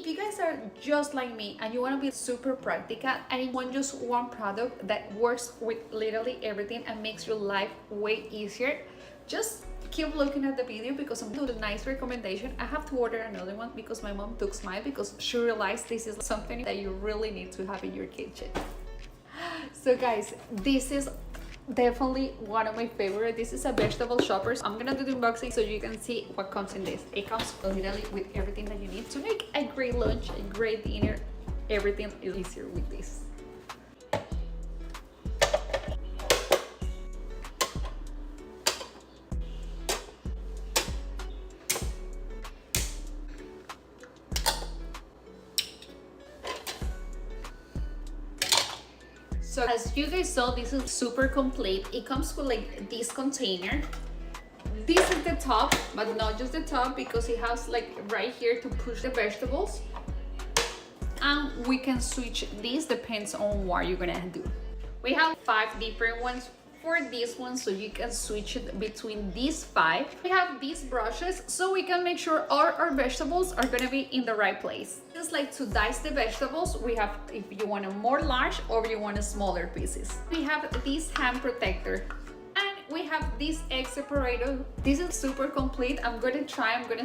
if you guys are just like me and you want to be super practical and you want just one product that works with literally everything and makes your life way easier, just keep looking at the video because I'm doing a nice recommendation. I have to order another one because my mom took mine because she realized this is something that you really need to have in your kitchen. So guys, this is definitely one of my favorite. This is a vegetable chopper. I'm gonna do the unboxing so you can see what comes in this. It comes literally with everything that you need to make a great lunch, a great dinner. Everything is easier with this. So as you guys saw, this is super complete. It comes with like this container. This is the top, but not just the top because it has like right here to push the vegetables. And we can switch this, depends on what you're gonna do. We have 5 different ones for this one, so you can switch it between these 5. We have these brushes so we can make sure all our vegetables are gonna be in the right place. Just like to dice the vegetables, we have if you want a more large or you want a smaller pieces. We have this hand protector and we have this egg separator. This is super complete. I'm gonna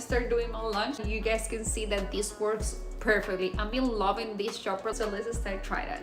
start doing my lunch. You guys can see that this works perfectly. I've been loving this chopper, so let's start trying it.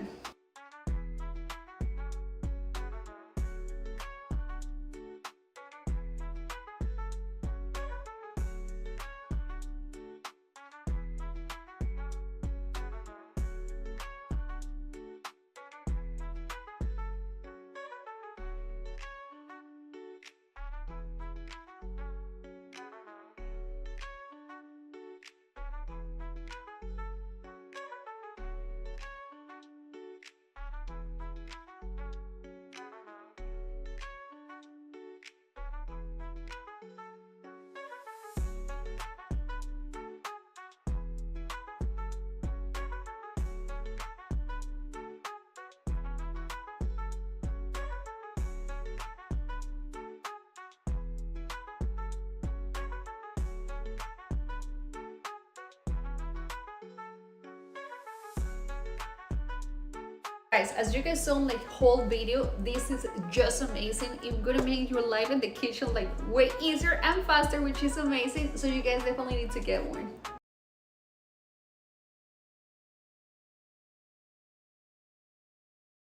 Guys, as you guys saw in the whole video, this is just amazing. It's gonna make your life in the kitchen like way easier and faster, which is amazing. So you guys definitely need to get one.